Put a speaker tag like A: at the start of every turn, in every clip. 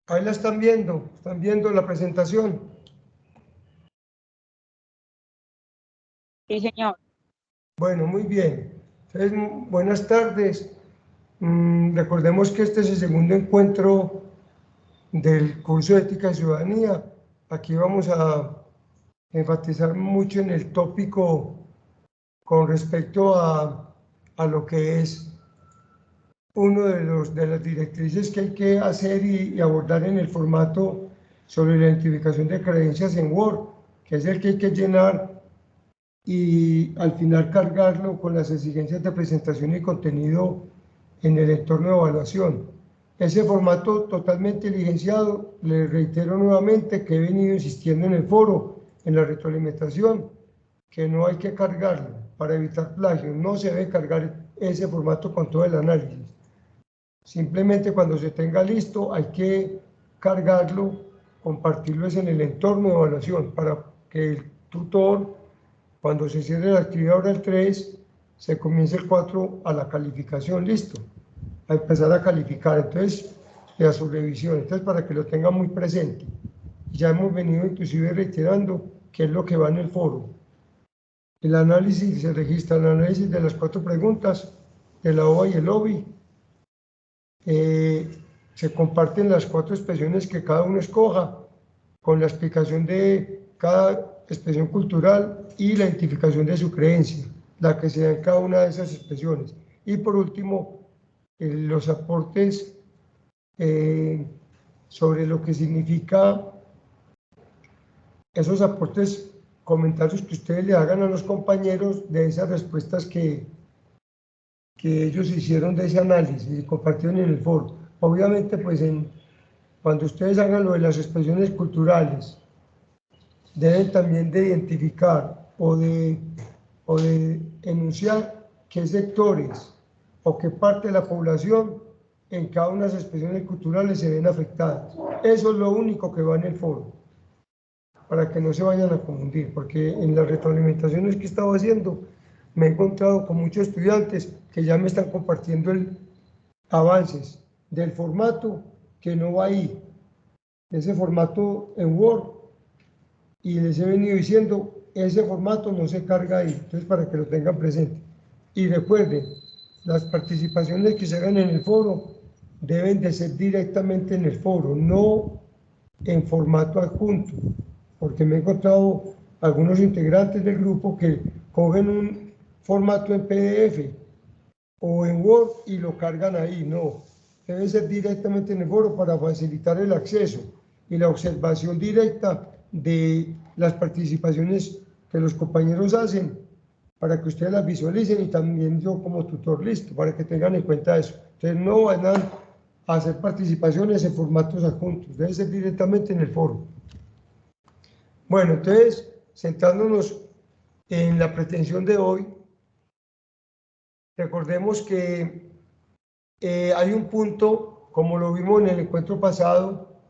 A: Ahí la están viendo la presentación.
B: Sí, señor.
A: Bueno, muy bien. Entonces, buenas tardes. Recordemos que este es el segundo encuentro del curso de Ética y Ciudadanía. Aquí vamos a enfatizar mucho en el tópico con respecto a lo que es uno de las directrices que hay que hacer y abordar en el formato sobre la identificación de creencias en Word, que es el que hay que llenar y al final cargarlo con las exigencias de presentación y contenido en el entorno de evaluación. Ese formato totalmente diligenciado, le reitero nuevamente que he venido insistiendo en el foro, en la retroalimentación, que no hay que cargarlo para evitar plagio, no se debe cargar ese formato con todo el análisis. Simplemente cuando se tenga listo hay que cargarlo, compartirlo en el entorno de evaluación para que el tutor, cuando se cierre la actividad ahora el 3, se comience el 4 a la calificación, listo, a empezar a calificar, entonces, y a su revisión, entonces para que lo tengan muy presente. Ya hemos venido inclusive reiterando qué es lo que va en el foro. El análisis, se registra el análisis de las 4 preguntas, de la OVA y el OBI. Se comparten las 4 expresiones que cada uno escoja, con la explicación de cada expresión cultural y la identificación de su creencia, la que se da en cada una de esas expresiones. Y por último, los aportes sobre lo que significa esos aportes, comentarios que ustedes le hagan a los compañeros de esas respuestas que ellos hicieron de ese análisis y compartieron en el foro. Obviamente, pues cuando ustedes hagan lo de las expresiones culturales, deben también de identificar o de enunciar qué sectores o qué parte de la población en cada una de las expresiones culturales se ven afectadas. Eso es lo único que va en el foro, para que no se vayan a confundir, porque en las retroalimentaciones que he estado haciendo me he encontrado con muchos estudiantes que ya me están compartiendo avances del formato que no va ahí, ese formato en Word, y les he venido diciendo, ese formato no se carga ahí, entonces para que lo tengan presente. Y recuerden, las participaciones que se hagan en el foro deben de ser directamente en el foro, no en formato adjunto, porque me he encontrado algunos integrantes del grupo que cogen un formato en PDF o en Word y lo cargan ahí, no. Debe ser directamente en el foro para facilitar el acceso y la observación directa de las participaciones que los compañeros hacen, para que ustedes las visualicen y también yo como tutor, listo, para que tengan en cuenta eso. Entonces no van a hacer participaciones en formatos adjuntos, debe ser directamente en el foro. Bueno, entonces, centrándonos en la pretensión de hoy, recordemos que hay un punto, como lo vimos en el encuentro pasado,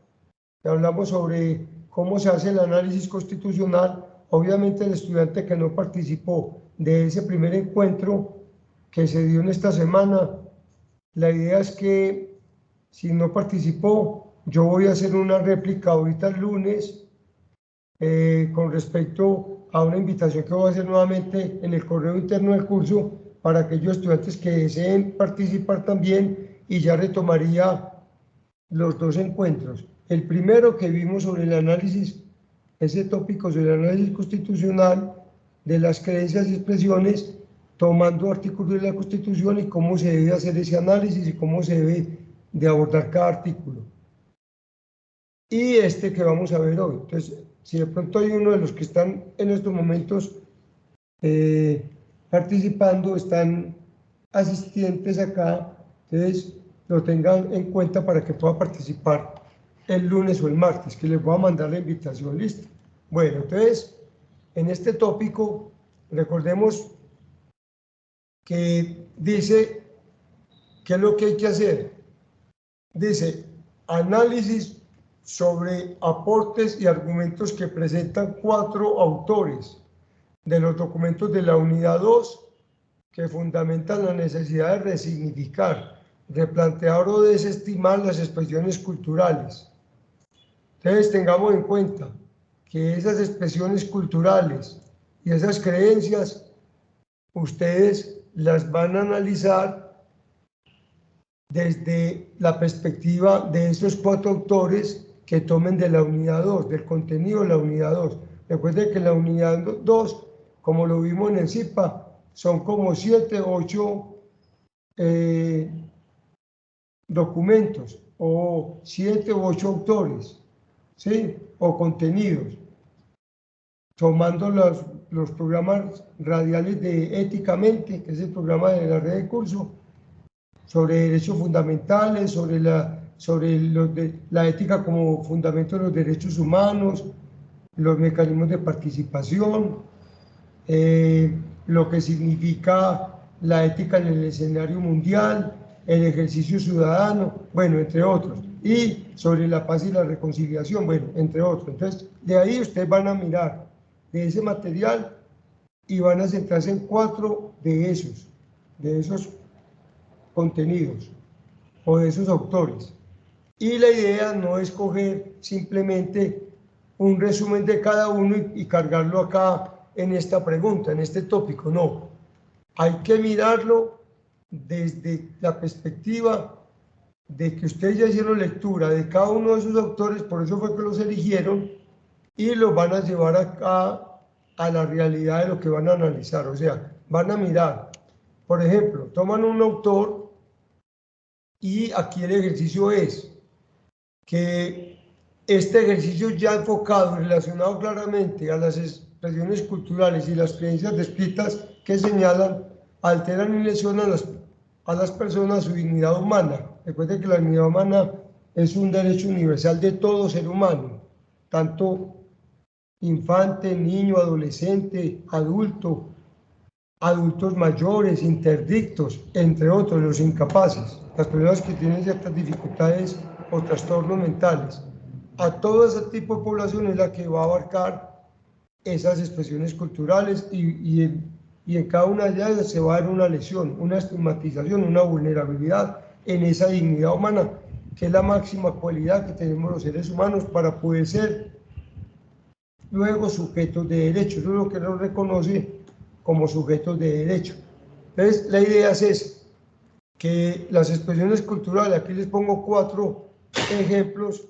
A: que hablamos sobre cómo se hace el análisis constitucional. Obviamente el estudiante que no participó de ese primer encuentro que se dio en esta semana, la idea es que si no participó, yo voy a hacer una réplica ahorita el lunes con respecto a una invitación que voy a hacer nuevamente en el correo interno del curso para aquellos estudiantes que deseen participar también, y ya retomaría los 2 encuentros. El primero que vimos sobre el análisis, ese tópico sobre el análisis constitucional de las creencias y expresiones, tomando artículos de la Constitución y cómo se debe hacer ese análisis y cómo se debe de abordar cada artículo. Y este que vamos a ver hoy. Entonces, si de pronto hay uno de los que están en estos momentos participando, están asistentes acá, entonces lo tengan en cuenta para que pueda participar el lunes o el martes, que les voy a mandar la invitación, listo. Bueno, entonces, en este tópico, recordemos que dice, ¿qué es lo que hay que hacer? Dice, análisis sobre aportes y argumentos que presentan 4 autores de los documentos de la unidad 2 que fundamentan la necesidad de resignificar, replantear o desestimar las expresiones culturales. Entonces tengamos en cuenta que esas expresiones culturales y esas creencias, ustedes las van a analizar desde la perspectiva de esos 4 autores que tomen de la unidad 2, del contenido de la unidad 2. Recuerden que la unidad 2, como lo vimos en el CIPA, son como 7, 8 documentos o 7 u 8 autores, ¿sí? O contenidos, tomando los programas radiales de Éticamente, que es el programa de la red de curso, sobre derechos fundamentales, sobre la ética como fundamento de los derechos humanos, los mecanismos de participación, lo que significa la ética en el escenario mundial, el ejercicio ciudadano, bueno, entre otros, y sobre la paz y la reconciliación, bueno, entre otros. Entonces, de ahí ustedes van a mirar de ese material y van a centrarse en 4 de esos contenidos o de esos autores. Y la idea no es coger simplemente un resumen de cada uno y cargarlo acá en esta pregunta, en este tópico, no. Hay que mirarlo desde la perspectiva de que ustedes ya hicieron lectura de cada uno de esos autores, por eso fue que los eligieron, y los van a llevar acá a la realidad de lo que van a analizar. O sea, van a mirar, por ejemplo, toman un autor y aquí el ejercicio es que este ejercicio ya enfocado, relacionado claramente a las expresiones culturales y las creencias descritas que señalan, alteran y lesionan a las personas su dignidad humana. Recuerden que la dignidad humana es un derecho universal de todo ser humano, tanto infante, niño, adolescente, adulto, adultos mayores, interdictos, entre otros, los incapaces, las personas que tienen ciertas dificultades o trastornos mentales. A todo ese tipo de población es la que va a abarcar esas expresiones culturales y en cada una de ellas se va a dar una lesión, una estigmatización, una vulnerabilidad en esa dignidad humana, que es la máxima cualidad que tenemos los seres humanos para poder ser luego sujetos de derecho. Eso es lo que nos reconoce como sujetos de derecho. Entonces, la idea es esa, que las expresiones culturales, aquí les pongo 4 ejemplos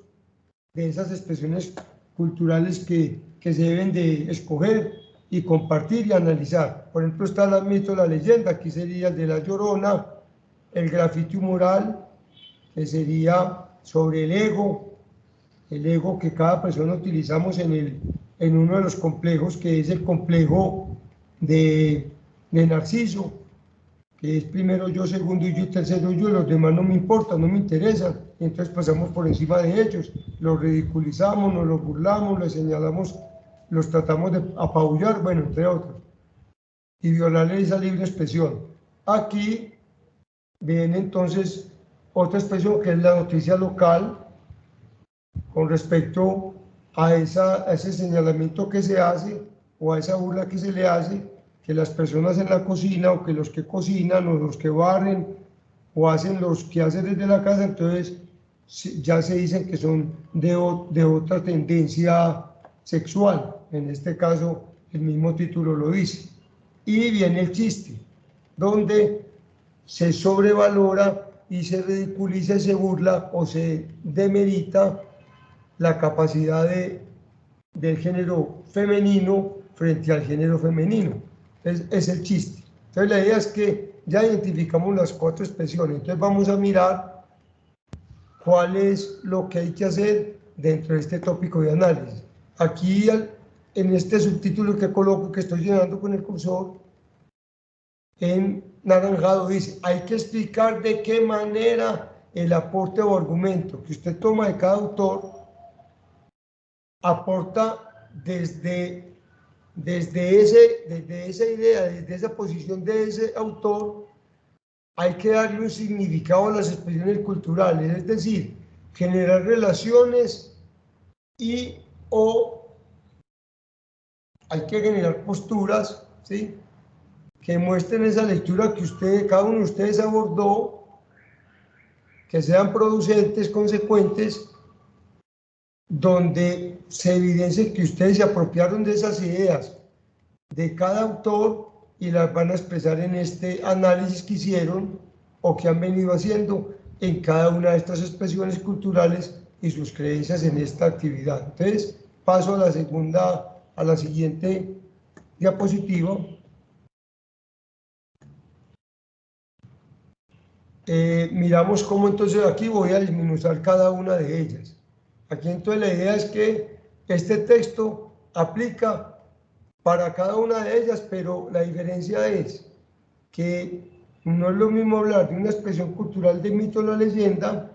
A: de esas expresiones culturales que se deben de escoger y compartir y analizar. Por ejemplo, está el mito, la leyenda, aquí sería el de La Llorona, el grafiti mural, que sería sobre el ego que cada persona utilizamos en uno de los complejos, que es el complejo de Narciso, que es primero yo, segundo yo y tercero yo, y los demás no me importan, no me interesan, y entonces pasamos por encima de ellos, los ridiculizamos, nos los burlamos, les señalamos, los tratamos de apabullar, bueno, entre otros, y violarle esa libre expresión. Aquí viene entonces otra expresión que es la noticia local, con respecto a ese señalamiento que se hace o a esa burla que se le hace, que las personas en la cocina o que los que cocinan o los que barren o hacen los quehaceres de la casa, entonces ya se dicen que son de otra tendencia sexual. En este caso, el mismo título lo dice. Y viene el chiste, donde se sobrevalora y se ridiculiza, se burla o se demerita la capacidad del género femenino frente al género femenino. Es el chiste. Entonces la idea es que ya identificamos las 4 expresiones, entonces vamos a mirar cuál es lo que hay que hacer dentro de este tópico de análisis. Aquí en este subtítulo que coloco, que estoy llenando con el cursor, en naranjado dice, hay que explicar de qué manera el aporte o argumento que usted toma de cada autor aporta desde esa idea, desde esa posición de ese autor, hay que darle un significado a las expresiones culturales, es decir, generar relaciones o hay que generar posturas, ¿sí?, que muestren esa lectura que cada uno de ustedes abordó, que sean producentes, consecuentes donde se evidencia que ustedes se apropiaron de esas ideas de cada autor y las van a expresar en este análisis que hicieron o que han venido haciendo en cada una de estas expresiones culturales y sus creencias en esta actividad. Entonces, paso a la siguiente diapositiva. Miramos cómo entonces aquí voy a desmenuzar cada una de ellas. Aquí entonces la idea es que este texto aplica para cada una de ellas, pero la diferencia es que no es lo mismo hablar de una expresión cultural de mito o la leyenda,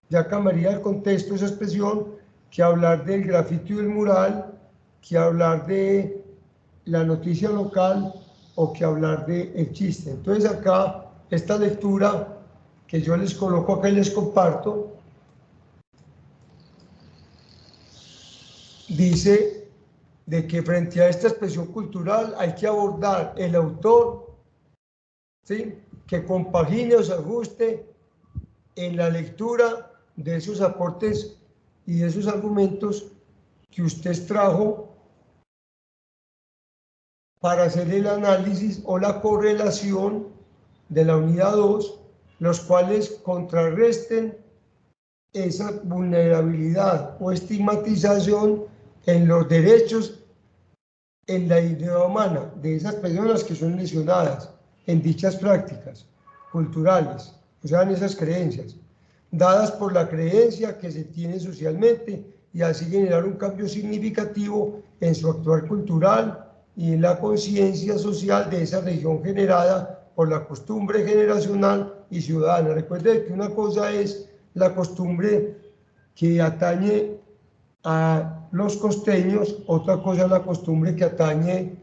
A: ya cambiaría el contexto esa expresión, que hablar del grafito y el mural, que hablar de la noticia local o que hablar del chiste. Entonces acá, esta lectura que yo les coloco acá y les comparto, dice de que frente a esta expresión cultural hay que abordar el autor, ¿sí?, que compagine o se ajuste en la lectura de esos aportes y de esos argumentos que usted extrajo para hacer el análisis o la correlación de la unidad 2, los cuales contrarresten esa vulnerabilidad o estigmatización en los derechos en la dignidad humana de esas personas que son lesionadas en dichas prácticas culturales, o sea, en esas creencias, dadas por la creencia que se tiene socialmente, y así generar un cambio significativo en su actuar cultural y en la conciencia social de esa región generada por la costumbre generacional y ciudadana. Recuerde que una cosa es la costumbre que atañe a los costeños, otra cosa es la costumbre que atañe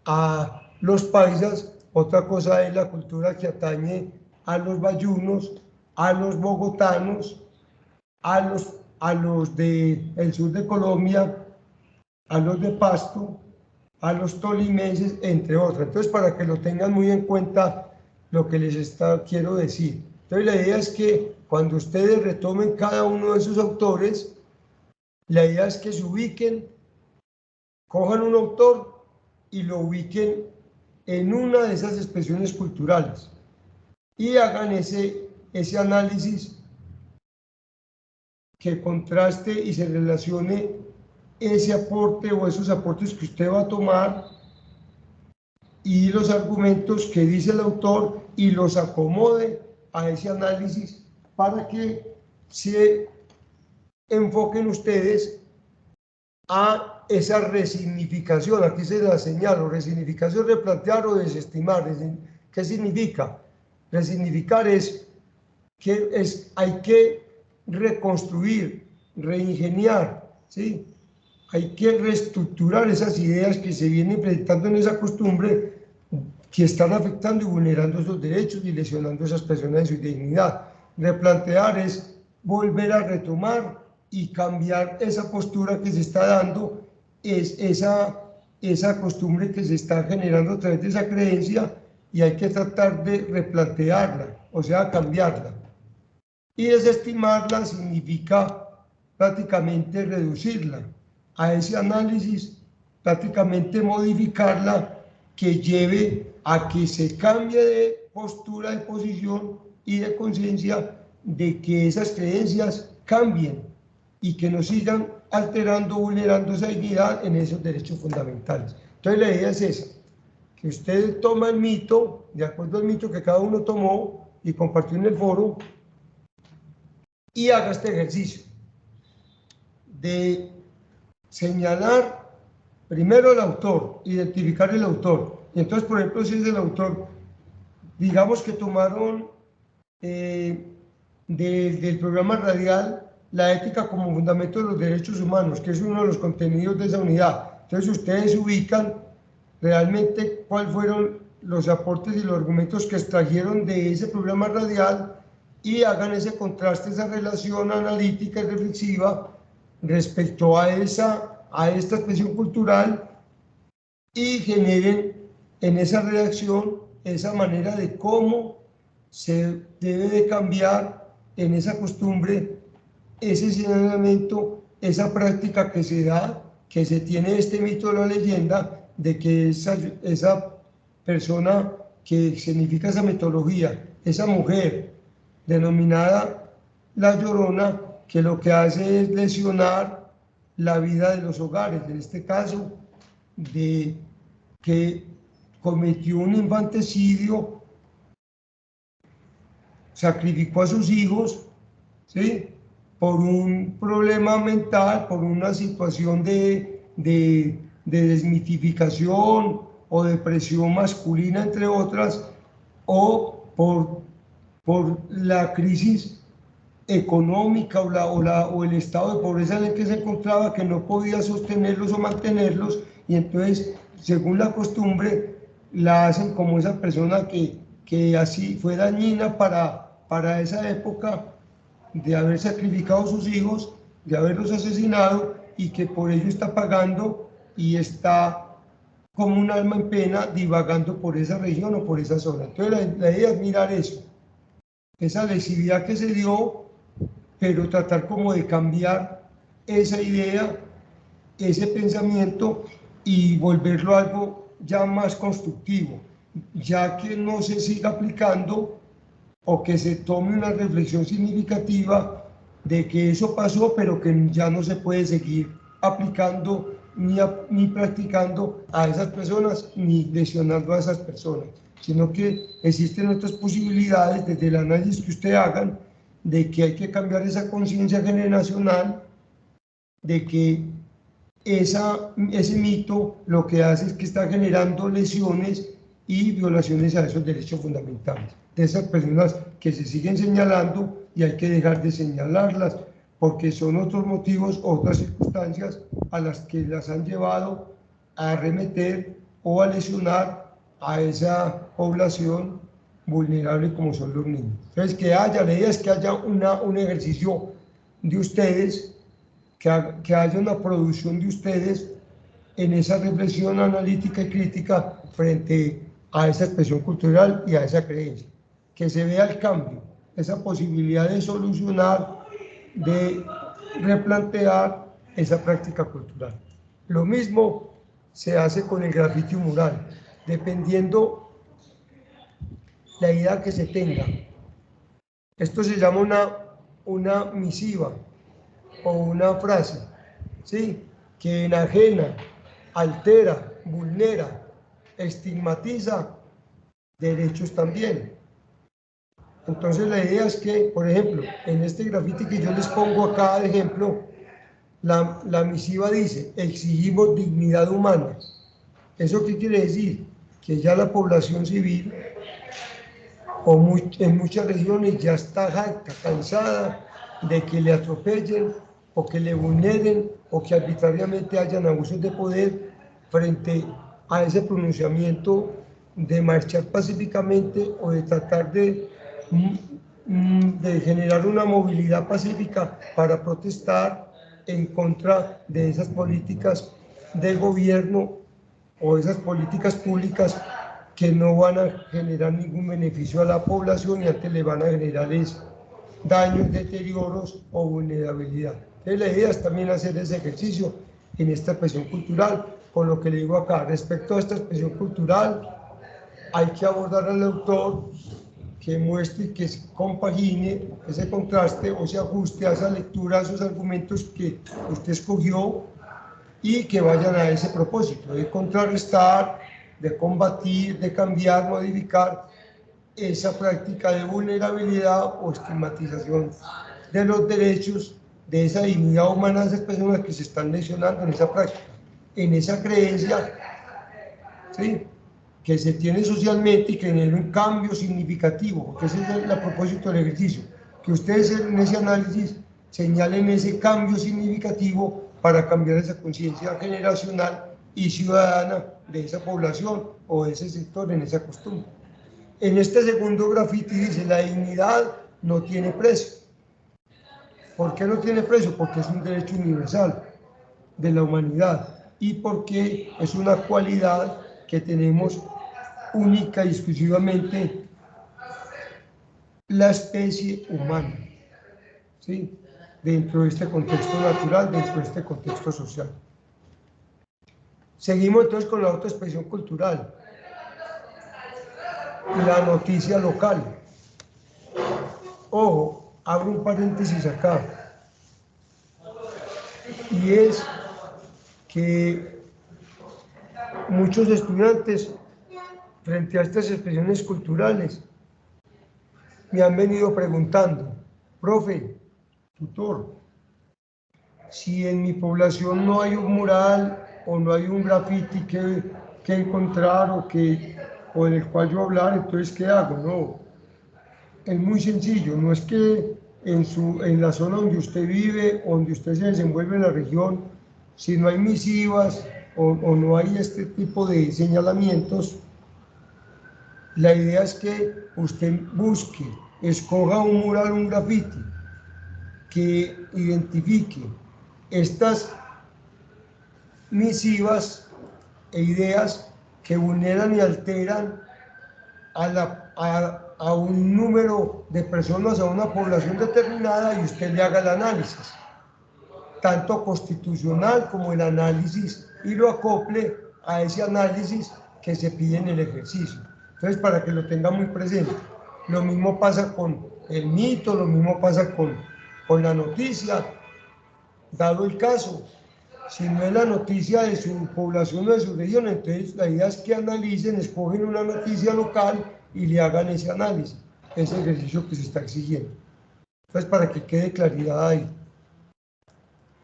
A: a los paisas, otra cosa es la cultura que atañe a los bayunos, a los bogotanos, a los del sur de Colombia, a los de Pasto, a los tolimenses, entre otras. Entonces, para que lo tengan muy en cuenta lo que quiero decir. Entonces, la idea es que cuando ustedes retomen cada uno de esos autores, la idea es que se ubiquen, cojan un autor y lo ubiquen en una de esas expresiones culturales y hagan ese análisis que contraste y se relacione ese aporte o esos aportes que usted va a tomar y los argumentos que dice el autor y los acomode a ese análisis para que se enfoquen ustedes a esa resignificación. Aquí se la señalo: resignificación, replantear o desestimar. ¿Qué significa? Resignificar es que hay que reconstruir, reingeniar, ¿sí? Hay que reestructurar esas ideas que se vienen presentando en esa costumbre, que están afectando y vulnerando esos derechos y lesionando a esas personas en su dignidad. Replantear es volver a retomar y cambiar esa postura que se está dando, es esa costumbre que se está generando a través de esa creencia, y hay que tratar de replantearla, o sea, cambiarla. Y desestimarla significa prácticamente reducirla a ese análisis, prácticamente modificarla, que lleve a que se cambie de postura, de posición y de conciencia, de que esas creencias cambien y que no sigan alterando, vulnerando esa dignidad en esos derechos fundamentales. Entonces la idea es esa, que usted toma el mito, de acuerdo al mito que cada uno tomó y compartió en el foro, y haga este ejercicio de señalar primero el autor, identificar el autor. Y entonces, por ejemplo, si es el autor, digamos que tomaron del programa radial la ética como fundamento de los derechos humanos, que es uno de los contenidos de esa unidad. Entonces ustedes ubican realmente cuáles fueron los aportes y los argumentos que extrajeron de ese programa radial, y hagan ese contraste, esa relación analítica y reflexiva respecto a esta expresión cultural, y generen en esa redacción esa manera de cómo se debe de cambiar en esa costumbre ese señalamiento esa práctica que se da, que se tiene este mito de la leyenda, de que esa persona que significa esa mitología, esa mujer denominada la Llorona, que lo que hace es lesionar la vida de los hogares, en este caso, de que cometió un infanticidio, sacrificó a sus hijos, ¿sí?, por un problema mental, por una situación de desmitificación o depresión masculina, entre otras, o por la crisis económica o el estado de pobreza en el que se encontraba, que no podía sostenerlos o mantenerlos, y entonces, según la costumbre, la hacen como esa persona que así fue dañina para esa época, de haber sacrificado a sus hijos, de haberlos asesinado, y que por ello está pagando y está como un alma en pena divagando por esa región o por esa zona. Entonces la idea es mirar eso, esa lesividad que se dio, pero tratar como de cambiar esa idea, ese pensamiento, y volverlo algo ya más constructivo, ya que no se siga aplicando, o que se tome una reflexión significativa de que eso pasó, pero que ya no se puede seguir aplicando ni practicando a esas personas, ni lesionando a esas personas, sino que existen otras posibilidades desde el análisis que ustedes hagan, de que hay que cambiar esa conciencia generacional, de que ese mito lo que hace es que está generando lesiones y violaciones a esos derechos fundamentales de esas personas que se siguen señalando, y hay que dejar de señalarlas, porque son otros motivos, otras circunstancias a las que las han llevado a arremeter o a lesionar a esa población vulnerable como son los niños. Entonces, la idea es que haya un ejercicio de ustedes, que haya una producción de ustedes en esa reflexión analítica y crítica frente a esa expresión cultural y a esa creencia, que se vea el cambio, esa posibilidad de solucionar, de replantear esa práctica cultural. Lo mismo se hace con el grafiti mural, dependiendo la idea que se tenga. Esto se llama una misiva o una frase, ¿sí?, que enajena, altera, vulnera, estigmatiza derechos también. Entonces la idea es que, por ejemplo, en este grafiti que yo les pongo acá de ejemplo, la misiva dice: exigimos dignidad humana. ¿Eso qué quiere decir? Que ya la población civil, en muchas regiones, ya está harta, cansada de que le atropellen, o que le vulneren, o que arbitrariamente hayan abusos de poder, frente a ese pronunciamiento de marchar pacíficamente o de tratar de generar una movilidad pacífica para protestar en contra de esas políticas de gobierno o esas políticas públicas que no van a generar ningún beneficio a la población, y antes le van a generar daños, deterioros o vulnerabilidad. Entonces la idea es también hacer ese ejercicio en esta expresión cultural. Con lo que le digo acá, respecto a esta expresión cultural, hay que abordar al autor que muestre, que compagine, que se contraste o se ajuste a esa lectura, a esos argumentos que usted escogió, y que vayan a ese propósito de contrarrestar, de combatir, de cambiar, modificar esa práctica de vulnerabilidad o estigmatización de los derechos, de esa dignidad humana de esas personas que se están lesionando en esa práctica, en esa creencia, ¿sí?, que se tiene socialmente, y que genera un cambio significativo, porque ese es el propósito del ejercicio, que ustedes en ese análisis señalen ese cambio significativo para cambiar esa conciencia generacional y ciudadana de esa población o de ese sector en esa costumbre. En este segundo grafiti dice: la dignidad no tiene precio. ¿Por qué no tiene precio? Porque es un derecho universal de la humanidad, y porque es una cualidad que tenemos única y exclusivamente la especie humana, ¿sí? dentro de este contexto natural, dentro de este contexto social. Seguimos entonces con la autoexpresión cultural. La noticia local. Ojo, abro un paréntesis acá. Y es que muchos estudiantes, frente a estas expresiones culturales, me han venido preguntando, profe, tutor, si en mi población no hay un mural o no hay un graffiti que encontrar o en el cual yo hablar, entonces ¿qué hago? No, es muy sencillo, no es que en la zona donde usted vive, donde usted se desenvuelve en la región, si no hay misivas o no hay este tipo de señalamientos, la idea es que usted busque, escoja un mural, un graffiti, que identifique estas misivas e ideas que vulneran y alteran a un número de personas, a una población determinada, y usted le haga el análisis, tanto constitucional como el análisis, y lo acople a ese análisis que se pide en el ejercicio. Entonces, para que lo tenga muy presente. Lo mismo pasa con el mito, lo mismo pasa con la noticia. Dado el caso, si no es la noticia de su población o de su región, entonces la idea es que analicen, escogen una noticia local y le hagan ese análisis, ese ejercicio que se está exigiendo. Entonces, para que quede claridad ahí.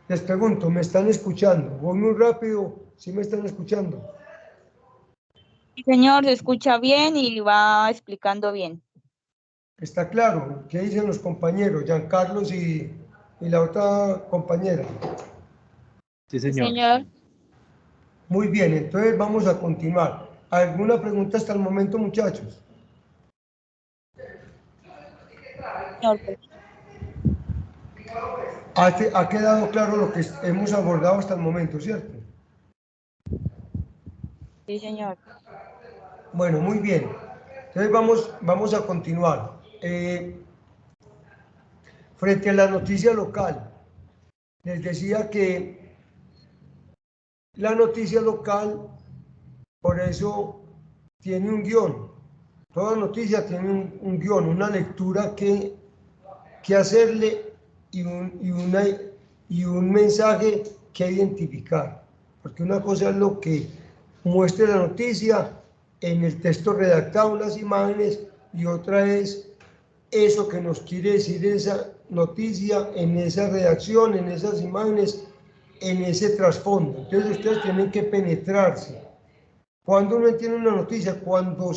A: Les pregunto, ¿me están escuchando? Voy muy rápido, ¿sí me están escuchando?
B: Sí, señor, se escucha bien y va explicando bien.
A: ¿Está claro? ¿Qué dicen los compañeros, Giancarlos y la otra compañera?
C: Sí,
B: Sí,
C: señor.
B: señor.
A: Muy bien, entonces vamos a continuar. ¿Alguna pregunta hasta el momento, muchachos?
B: Señor, pues,
A: Ha quedado claro lo que hemos abordado hasta el momento, ¿cierto?
B: sí, señor.
A: Bueno, muy bien. Entonces vamos a continuar. Frente a la noticia local, les decía que la noticia local, por eso tiene un guión. Toda noticia tiene un guión, una lectura que hacerle y un mensaje que identificar. Porque una cosa es lo que muestre la noticia en el texto redactado, las imágenes, y otra es eso que nos quiere decir esa noticia en esa redacción, en esas imágenes, en ese trasfondo. Entonces ustedes tienen que penetrarse. Cuando uno entiende una noticia, cuando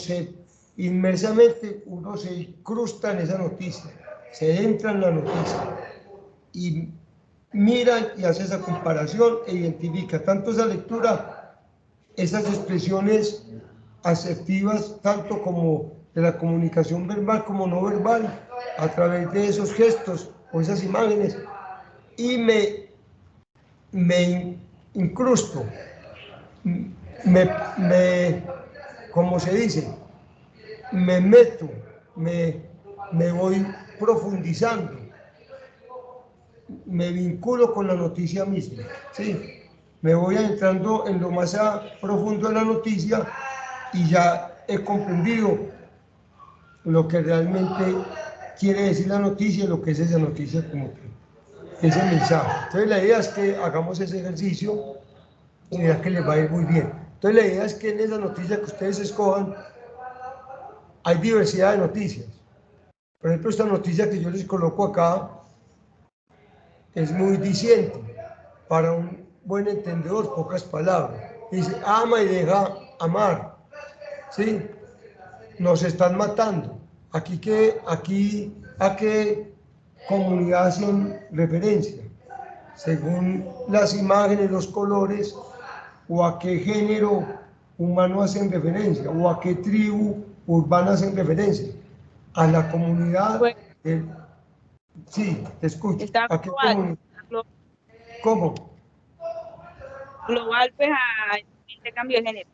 A: inmersamente uno se incrusta en esa noticia, se entra en la noticia y mira y hace esa comparación e identifica tanto esa lectura, esas expresiones asertivas, tanto como de la comunicación verbal como no verbal, a través de esos gestos o esas imágenes, y me incrusto, como se dice, me meto, me voy profundizando, me vinculo con la noticia misma, ¿sí? Me voy adentrando en lo más profundo de la noticia y ya he comprendido lo que realmente quiere decir la noticia y lo que es esa noticia como que ese mensaje. Entonces la idea es que hagamos ese ejercicio y verá que les va a ir muy bien. Entonces la idea es que en esa noticia que ustedes escojan hay diversidad de noticias. Por ejemplo, esta noticia que yo les coloco acá es muy diciente para un buen entendedor, pocas palabras. Dice, ama y deja amar. ¿Sí? Nos están matando. Aquí a qué comunidad hacen referencia, según las imágenes, los colores, o a qué género humano hacen referencia, o a qué tribu urbana hacen referencia. A la comunidad,
B: Pues,
A: sí, te escucho.
B: está
A: ¿A qué
B: global.
A: comunidad? ¿Cómo?
B: Global, pues, a este cambio de género.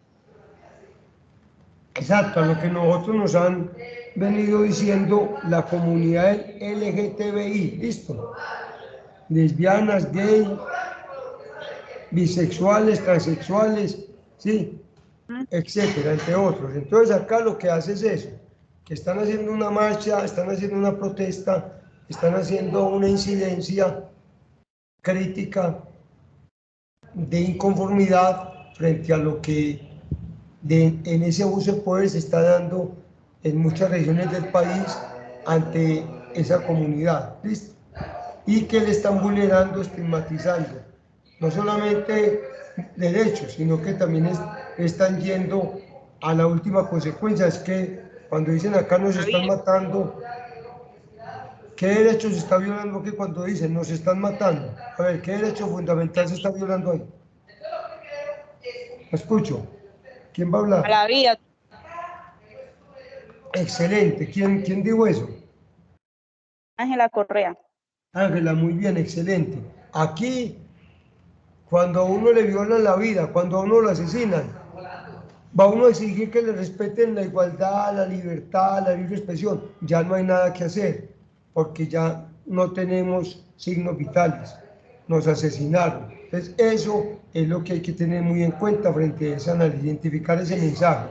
A: Exacto, a lo que nosotros nos han venido diciendo la comunidad LGTBI, ¿listo? lesbianas, gay, bisexuales, transexuales, ¿sí? Etcétera, entre otros. Entonces acá lo que hace es eso, que están haciendo una marcha, están haciendo una protesta, están haciendo una incidencia crítica de inconformidad frente a lo que en ese abuso de poder se está dando en muchas regiones del país ante esa comunidad, ¿listo? Y que le están vulnerando, estigmatizando, no solamente derechos, sino que también están yendo a la última consecuencia, es que cuando dicen acá nos están matando, ¿qué derechos se está violando aquí cuando dicen nos están matando? A ver, ¿qué derecho fundamental se está violando ahí? ¿Me escucho? ¿Quién va a
B: A
A: hablar?
B: la vida.
A: Excelente. ¿Quién dijo eso?
B: Ángela Correa.
A: Ángela, muy bien, excelente. Aquí, cuando a uno le violan la vida, cuando a uno lo asesinan, va uno a exigir que le respeten la igualdad, la libertad, la libre expresión. Ya no hay nada que hacer, porque ya no tenemos signos vitales. Nos asesinaron. Entonces, eso es lo que hay que tener muy en cuenta frente a ese análisis, identificar ese mensaje.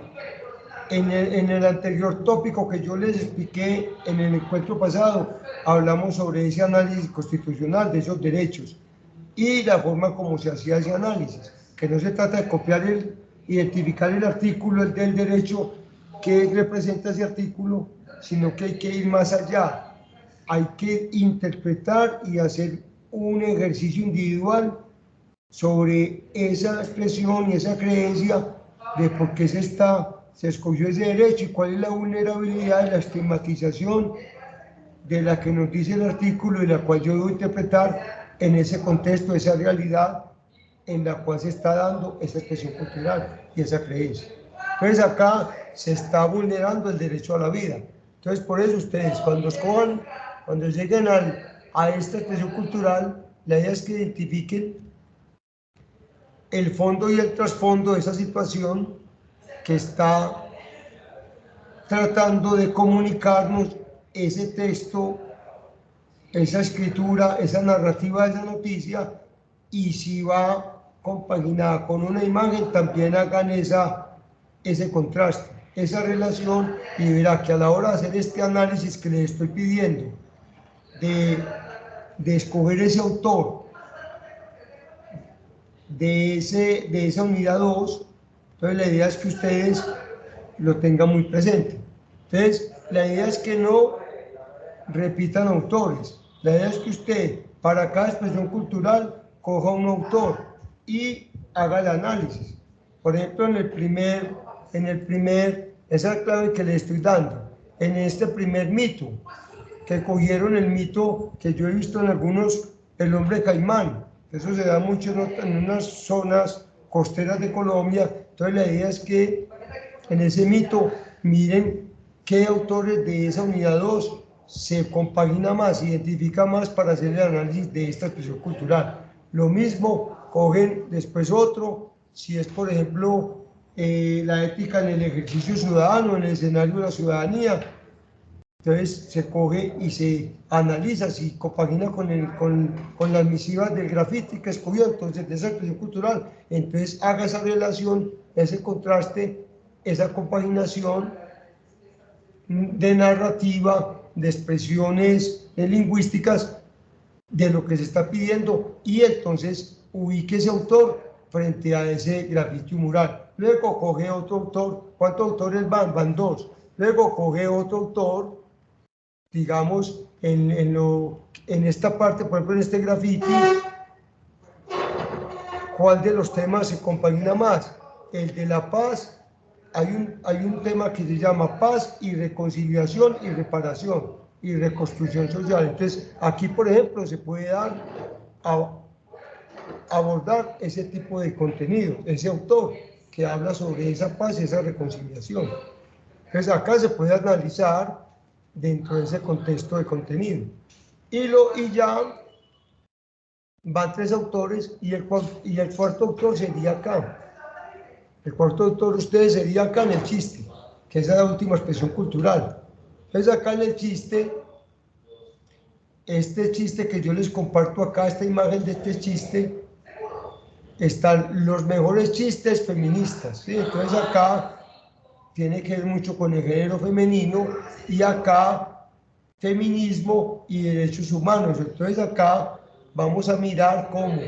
A: En el anterior tópico que yo les expliqué en el encuentro pasado, hablamos sobre ese análisis constitucional de esos derechos y la forma como se hacía ese análisis, que no se trata de copiar identificar el artículo del derecho que representa ese artículo, sino que hay que ir más allá, hay que interpretar y hacer un ejercicio individual sobre esa expresión y esa creencia de por qué se escogió ese derecho y cuál es la vulnerabilidad y la estigmatización de la que nos dice el artículo y la cual yo debo interpretar en ese contexto, esa realidad en la cual se está dando esa expresión cultural y esa creencia. Entonces acá se está vulnerando el derecho a la vida. Entonces por eso ustedes cuando lleguen a esta expresión cultural, la idea es que identifiquen el fondo y el trasfondo de esa situación que está tratando de comunicarnos ese texto, esa escritura, esa narrativa de esa noticia, y si va compaginada con una imagen, también hagan ese contraste, esa relación, y verá que a la hora de hacer este análisis que les estoy pidiendo, de escoger ese autor, de esa unidad 2, entonces la idea es que ustedes lo tengan muy presente. Entonces, la idea es que no repitan autores. La idea es que usted, para cada expresión cultural, coja un autor y haga el análisis. Por ejemplo, esa clave que le estoy dando, en este primer mito, que cogieron el mito que yo he visto en algunos, el hombre caimán. Eso se da mucho en unas zonas costeras de Colombia. Entonces la idea es que en ese mito miren qué autores de esa unidad 2 se compagina más, se identifica más para hacer el análisis de esta expresión cultural. Lo mismo, cogen después otro, si es por ejemplo la ética en el ejercicio ciudadano, en el escenario de la ciudadanía. Entonces se coge y se analiza si compagina con las misivas del grafiti que escogió, entonces de esa expresión cultural, entonces haga esa relación, ese contraste, esa compaginación de narrativa, de expresiones lingüísticas, de lo que se está pidiendo, y entonces ubique ese autor frente a ese grafiti mural. Luego coge otro autor, ¿cuántos autores van? Van 2. Luego coge otro autor, digamos, en esta parte, por ejemplo, en este grafiti, ¿cuál de los temas se compagina más? El de la paz, hay un tema que se llama paz y reconciliación y reparación y reconstrucción social. Entonces, aquí, por ejemplo, se puede abordar ese tipo de contenido, ese autor que habla sobre esa paz y esa reconciliación. Entonces, acá se puede analizar dentro de ese contexto de contenido. Y ya van 3 autores y el cuarto autor sería acá. El cuarto autor ustedes sería acá en el chiste, que es la última expresión cultural. Entonces acá en el chiste este chiste que yo les comparto acá, esta imagen de este chiste, están los mejores chistes feministas, ¿sí? Entonces acá tiene que ver mucho con el género femenino y acá feminismo y derechos humanos. Entonces acá vamos a mirar cómo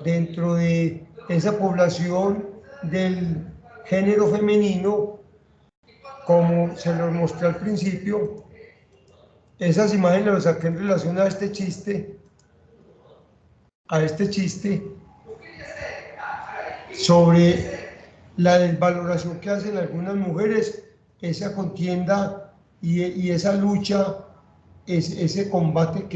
A: dentro de esa población del género femenino, como se los mostré al principio, esas imágenes las saqué en relación a este chiste, sobre la desvaloración que hacen algunas mujeres, esa contienda y esa lucha, ese combate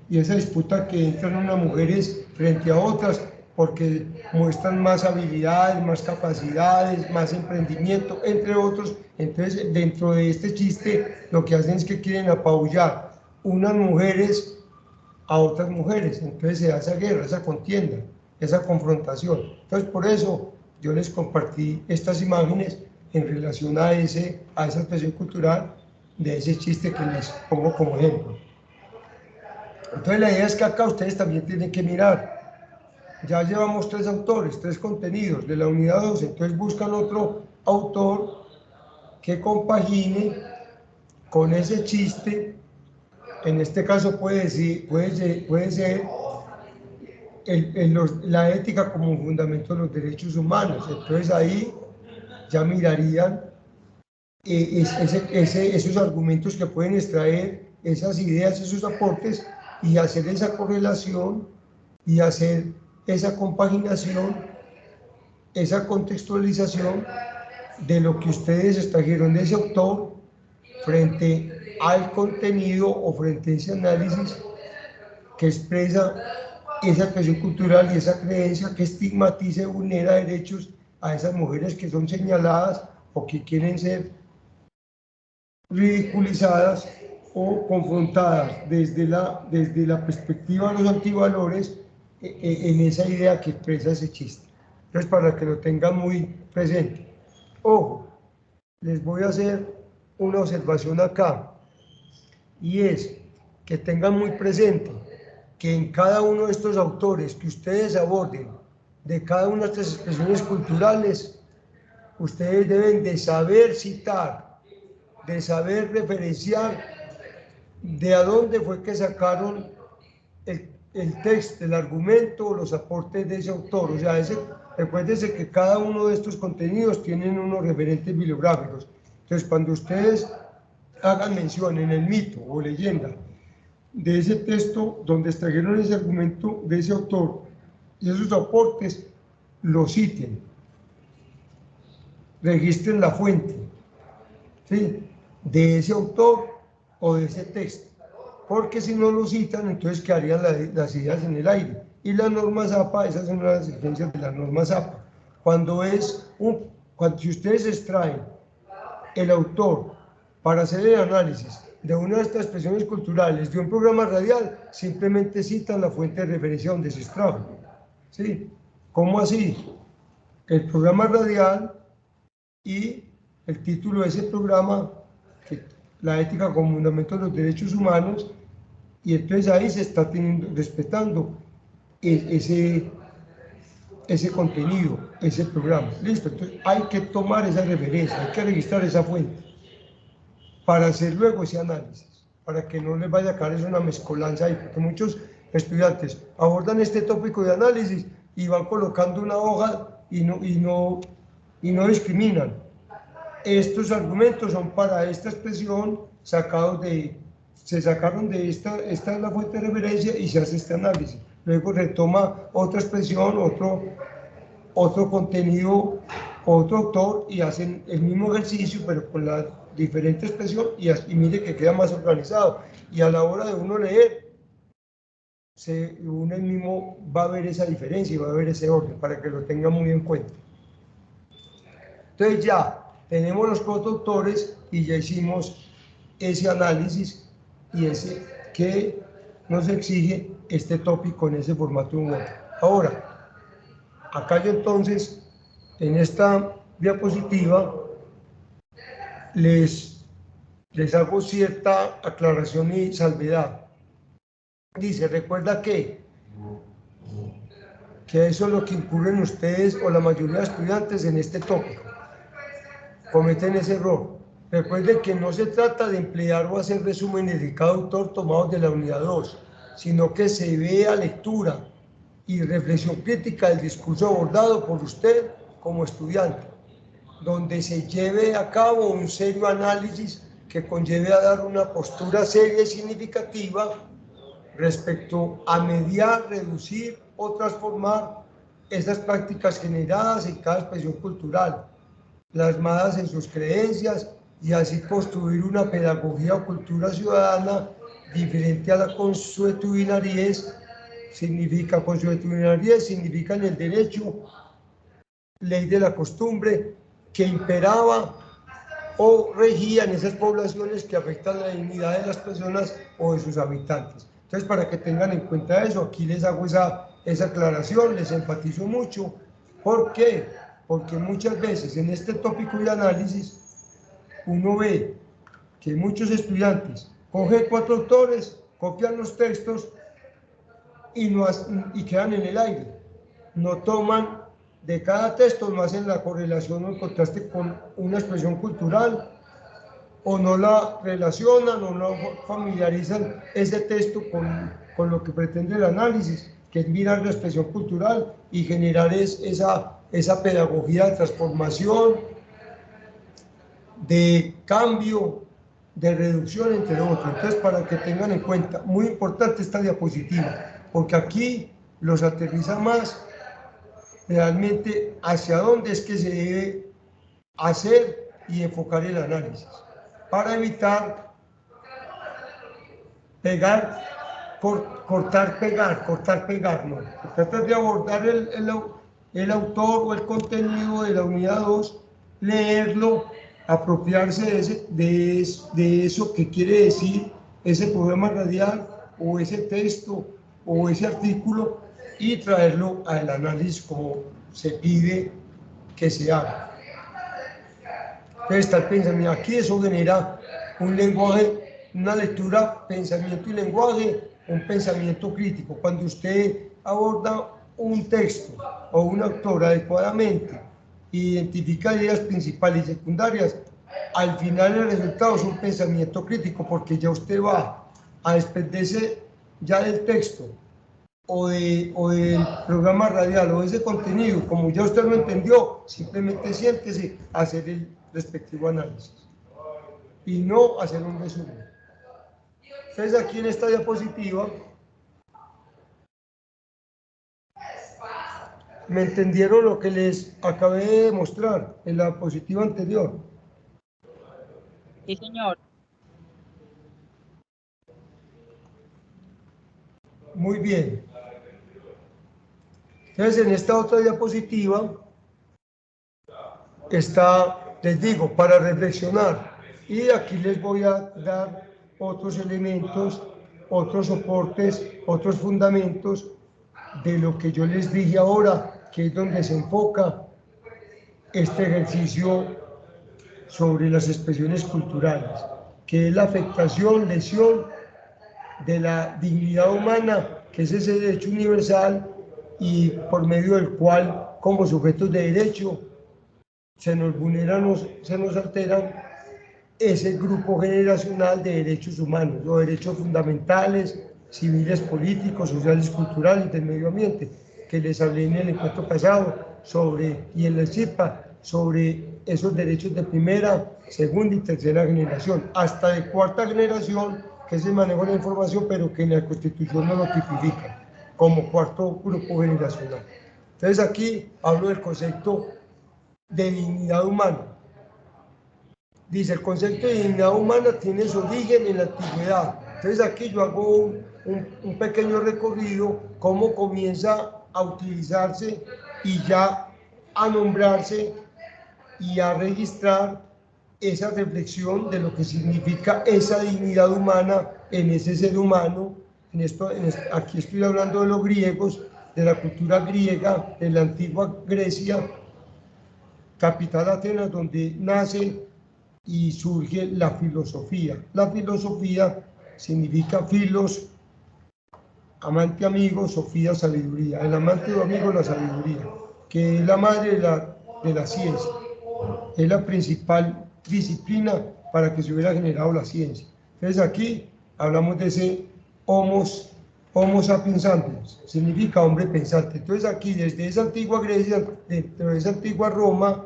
A: y esa disputa que entran unas mujeres frente a otras, porque muestran más habilidades, más capacidades, más emprendimiento, entre otros. Entonces, dentro de este chiste, lo que hacen es que quieren apabullar unas mujeres a otras mujeres. Entonces se da esa guerra, esa contienda, esa confrontación. Entonces, por eso yo les compartí estas imágenes en relación a esa expresión cultural de ese chiste que les pongo como ejemplo. Entonces, la idea es que acá ustedes también tienen que mirar. Ya llevamos 3 autores, 3 contenidos de la unidad 12, entonces buscan otro autor que compagine con ese chiste. En este caso puede ser la ética como un fundamento de los derechos humanos. Entonces ahí ya mirarían esos argumentos que pueden extraer, esas ideas, esos aportes, y hacer esa correlación y hacer esa compaginación, esa contextualización de lo que ustedes extrajeron de ese autor frente al contenido o frente a ese análisis que expresa esa expresión cultural y esa creencia que estigmatiza y vulnera derechos a esas mujeres que son señaladas o que quieren ser ridiculizadas o confrontadas desde la perspectiva de los antivalores en esa idea que expresa ese chiste. Entonces, para que lo tengan muy presente. Ojo, les voy a hacer una observación acá, y es que tengan muy presente que en cada uno de estos autores que ustedes aborden, de cada una de estas expresiones culturales, ustedes deben de saber citar, de saber referenciar de a dónde fue que sacaron el texto, el argumento o los aportes de ese autor. O sea, recuérdense que cada uno de estos contenidos tienen unos referentes bibliográficos. Entonces, cuando ustedes hagan mención en el mito o leyenda de ese texto donde extrajeron ese argumento de ese autor y esos aportes, lo citen, registren la fuente, ¿sí?, de ese autor o de ese texto, porque si no lo citan, entonces quedarían las ideas en el aire. Y la norma ZAPA, esas son las exigencias de la norma ZAPA. Si ustedes extraen el autor para hacer el análisis de una de estas expresiones culturales de un programa radial, simplemente citan la fuente de referencia donde se extrajo. ¿Sí? ¿Cómo así? El programa radial y el título de ese programa, la ética como fundamento de los derechos humanos, y entonces ahí se está respetando ese contenido, ese programa. Listo, entonces hay que tomar esa referencia, hay que registrar esa fuente para hacer luego ese análisis, para que no les vaya a caer una mezcolanza ahí, porque muchos estudiantes abordan este tópico de análisis y van colocando una hoja y no discriminan. Estos argumentos son para esta expresión, se sacaron de esta es la fuente de referencia y se hace este análisis. Luego retoma otra expresión, otro contenido, otro autor, y hacen el mismo ejercicio, pero con la diferente expresión, y mire que queda más organizado. Y a la hora de uno leer, uno mismo va a ver esa diferencia y va a ver ese orden, para que lo tengan muy en cuenta. Entonces ya tenemos los coautores y ya hicimos ese análisis y ese que nos exige este tópico en ese formato Word. Ahora, acá yo entonces, en esta diapositiva, les hago cierta aclaración y salvedad. Dice, recuerda que eso es lo que incurren ustedes o la mayoría de estudiantes en este tópico. Cometen ese error. Recuerden que no se trata de emplear o hacer resúmenes de cada autor tomados de la unidad 2, sino que se vea lectura y reflexión crítica del discurso abordado por usted como estudiante, donde se lleve a cabo un serio análisis que conlleve a dar una postura seria y significativa respecto a mediar, reducir o transformar esas prácticas generadas en cada expresión cultural, plasmadas en sus creencias, y así construir una pedagogía o cultura ciudadana diferente a la consuetudinariez. Consuetudinariez significa en el derecho, ley de la costumbre, que imperaba o regía en esas poblaciones que afectan la dignidad de las personas o de sus habitantes. Entonces, para que tengan en cuenta eso, aquí les hago esa aclaración, les enfatizo mucho. ¿Por qué? Porque muchas veces en este tópico de análisis uno ve que muchos estudiantes cogen 4 autores, copian los textos y quedan en el aire. No toman de cada texto, no hacen la correlación o el contraste con una expresión cultural, o no la relacionan o no familiarizan ese texto con lo que pretende el análisis, que es mirar la expresión cultural y generar esa pedagogía de transformación, de cambio, de reducción, entre otros. Entonces, para que tengan en cuenta, muy importante esta diapositiva, porque aquí los aterriza más realmente hacia dónde es que se debe hacer y enfocar el análisis, para evitar pegar, cortar, pegar, no. Se trata de abordar el autor o el contenido de la unidad 2, leerlo, apropiarse de eso que quiere decir ese programa radial o ese texto o ese artículo, y traerlo al análisis como se pide que se haga. Entonces está el pensamiento. Aquí eso genera un lenguaje, una lectura, pensamiento y lenguaje, un pensamiento crítico. Cuando usted aborda un texto o un autor adecuadamente, identifica ideas principales y secundarias, al final el resultado es un pensamiento crítico, porque ya usted va a desprenderse ya del texto o del programa radial o de ese contenido, como ya usted lo entendió, simplemente siéntese a hacer el respectivo análisis y no hacer un resumen. Entonces, aquí en esta diapositiva, ¿me entendieron lo que les acabé de mostrar en la diapositiva anterior?
B: Sí, señor.
A: Muy bien. Entonces, en esta otra diapositiva está, les digo, para reflexionar, y aquí les voy a dar otros elementos, otros soportes, otros fundamentos de lo que yo les dije ahora, que es donde se enfoca este ejercicio sobre las expresiones culturales, que es la afectación, lesión de la dignidad humana, que es ese derecho universal y por medio del cual, como sujetos de derecho, se nos vulneran, se nos alteran ese grupo generacional de derechos humanos, o derechos fundamentales, civiles, políticos, sociales, culturales, del medio ambiente, que les hablé en el encuentro pasado sobre, y en la CIPA, sobre esos derechos de primera, segunda y tercera generación, hasta de cuarta generación, que es el manejo de la información, pero que en la Constitución no lo tipifica como cuarto grupo generacional. Entonces aquí hablo del concepto de dignidad humana. Dice, el concepto de dignidad humana tiene su origen en la antigüedad. Entonces aquí yo hago un pequeño recorrido, cómo comienza a utilizarse y ya a nombrarse y a registrar esa reflexión de lo que significa esa dignidad humana en ese ser humano. Aquí estoy hablando de los griegos, de la cultura griega, de la antigua Grecia, capital Atenas, donde nace y surge la filosofía. La filosofía significa filos, amante amigo, Sofía sabiduría, el amante o amigo la sabiduría, que es la madre de la ciencia, es la principal disciplina para que se hubiera generado la ciencia. Entonces aquí hablamos de ese Homo sapiens sapiens, significa hombre pensante. Entonces aquí desde esa antigua Grecia, dentro de esa antigua Roma,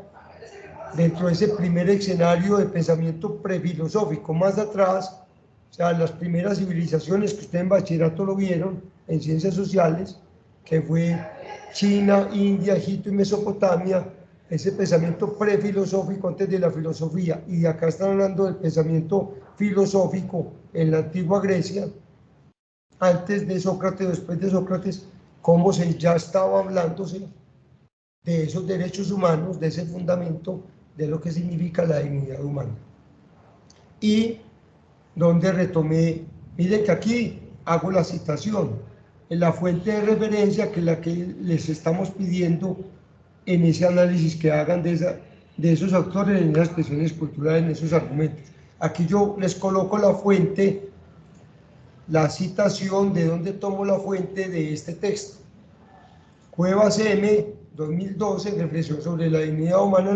A: dentro de ese primer escenario de pensamiento prefilosófico, más atrás, o sea, las primeras civilizaciones que ustedes en bachillerato lo vieron, en ciencias sociales, que fue China, India, Egipto y Mesopotamia, ese pensamiento prefilosófico antes de la filosofía, y acá están hablando del pensamiento filosófico en la antigua Grecia, antes de Sócrates, después de Sócrates, cómo ya estaba hablándose de esos derechos humanos, de ese fundamento de lo que significa la dignidad humana. Y donde retomé, miren que aquí hago la citación, en la fuente de referencia que es la que les estamos pidiendo en ese análisis que hagan de esos autores, en esas expresiones culturales, en esos argumentos. Aquí yo les coloco la fuente, la citación de donde tomo la fuente de este texto. Cuevas M, 2012, reflexión sobre la dignidad humana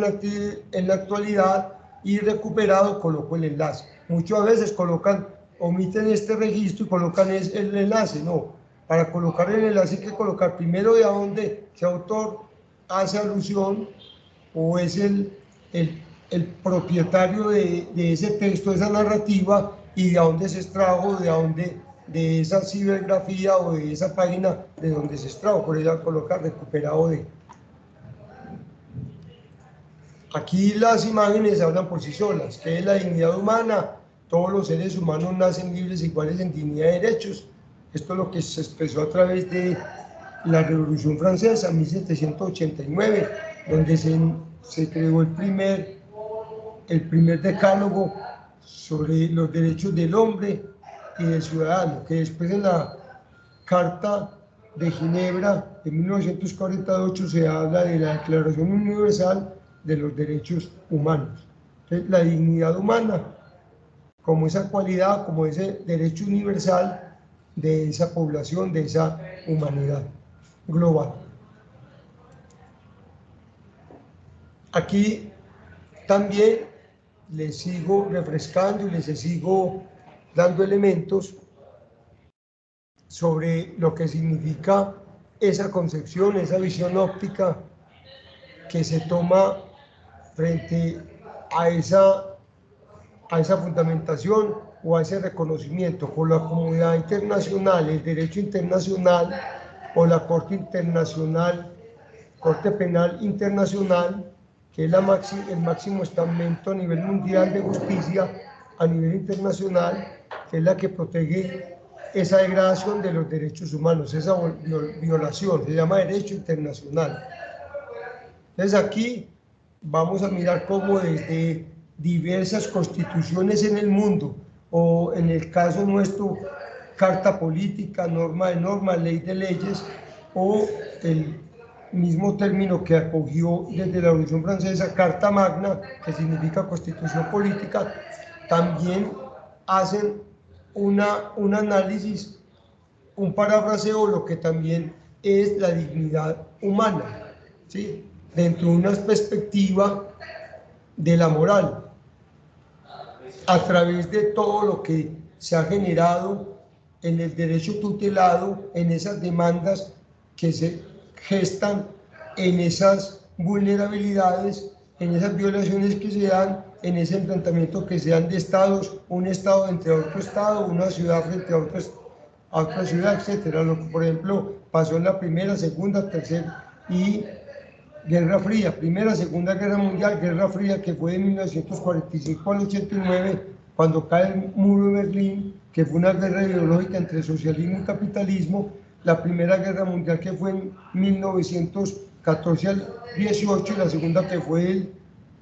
A: en la actualidad, y recuperado, coloco el enlace. Muchas veces omiten este registro y colocan el enlace. No, para colocar el enlace hay que colocar primero de a dónde qué autor hace alusión o es el propietario de ese texto, de esa narrativa, y de dónde se extrajo, de esa cibergrafía o de esa página de donde se extrajo. Por eso colocar recuperado de. Aquí las imágenes hablan por sí solas. ¿Qué es la dignidad humana? Todos los seres humanos nacen libres e iguales en dignidad y derechos. Esto es lo que se expresó a través de la Revolución Francesa, 1789, donde se creó el primer decálogo sobre los derechos del hombre y del ciudadano, que después en la Carta de Ginebra de 1948 se habla de la Declaración Universal de los Derechos Humanos. Entonces, la dignidad humana, como esa cualidad, como ese derecho universal de esa población, de esa humanidad global. Aquí también les sigo refrescando y les sigo dando elementos sobre lo que significa esa concepción, esa visión óptica que se toma frente a esa fundamentación o a ese reconocimiento por la comunidad internacional, el derecho internacional o la Corte Penal Internacional, que es el máximo estamento a nivel mundial de justicia, a nivel internacional, que es la que protege esa degradación de los derechos humanos, esa violación, se llama derecho internacional. Entonces aquí vamos a mirar cómo desde diversas constituciones en el mundo, o en el caso nuestro, carta política, norma de normas, ley de leyes, o el mismo término que acogió desde la Revolución Francesa, Carta Magna, que significa constitución política, también hacen un análisis, un parafraseo, lo que también es la dignidad humana, ¿sí? Dentro de una perspectiva de la moral, a través de todo lo que se ha generado en el derecho tutelado, en esas demandas que se gestan, en esas vulnerabilidades, en esas violaciones que se dan, en ese enfrentamiento que se dan de estados, un estado entre otro estado, una ciudad frente a otra ciudad, etcétera. Lo que, por ejemplo, pasó en la Primera, Segunda, Tercera y Guerra Fría, Primera, Segunda Guerra Mundial, Guerra Fría, que fue de 1945 al 89, cuando cae el muro de Berlín, que fue una guerra ideológica entre socialismo y capitalismo. La Primera Guerra Mundial, que fue en 1914 al 18, y la segunda, que fue del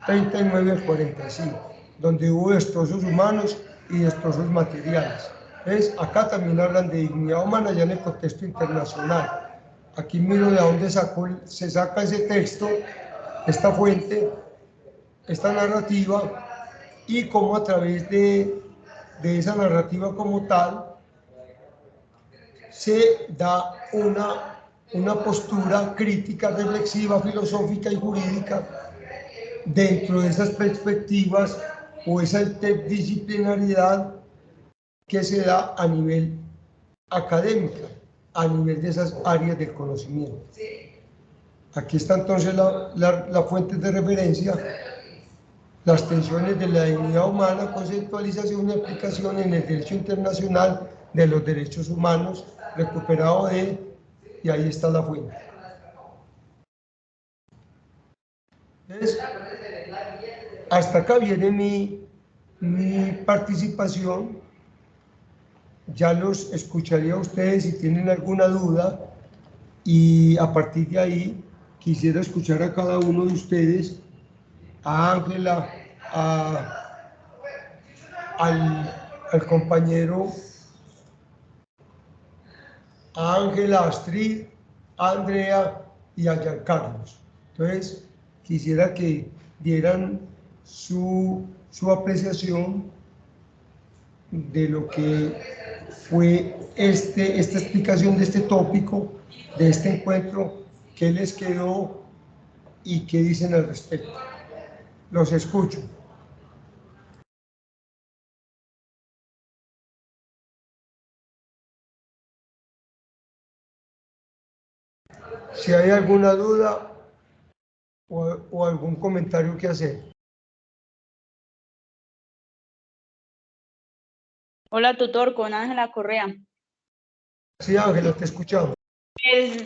A: 39 al 45, donde hubo destrozos humanos y destrozos materiales. Entonces, acá también hablan de dignidad humana ya en el contexto internacional. Aquí miro de dónde se saca ese texto, esta fuente, esta narrativa, y cómo a través de esa narrativa como tal se da una postura crítica, reflexiva, filosófica y jurídica dentro de esas perspectivas o esa interdisciplinariedad que se da a nivel académica, a nivel de esas áreas del conocimiento. Aquí está entonces la fuente de referencia, las tensiones de la dignidad humana, conceptualización y aplicación en el derecho internacional de los derechos humanos, recuperado y ahí está la fuente. Entonces, hasta acá viene mi participación. Ya los escucharía a ustedes si tienen alguna duda, y a partir de ahí quisiera escuchar a cada uno de ustedes, a Ángela, al compañero, a Ángela, a Astrid, a Andrea y a Giancarlos. Entonces, quisiera que dieran su apreciación de lo que fue esta explicación de este tópico, de este encuentro, qué les quedó y qué dicen al respecto. Los escucho. Si hay alguna duda o algún comentario que hacer.
B: Hola, tutor, con Ángela Correa.
A: Sí, Ángela, te escuchamos.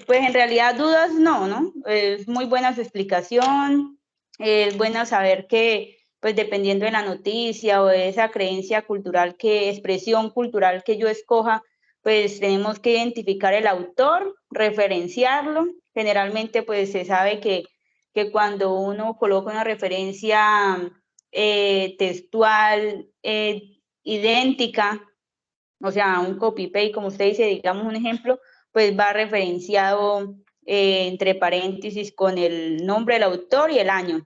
B: Pues en realidad dudas no. Es muy buena su explicación, es bueno saber que, pues dependiendo de la noticia o de esa creencia cultural, expresión cultural que yo escoja, pues tenemos que identificar el autor, referenciarlo. Generalmente pues se sabe que cuando uno coloca una referencia textual idéntica, o sea, un copy-paste, como usted dice, digamos un ejemplo, pues va referenciado entre paréntesis con el nombre del autor y el año.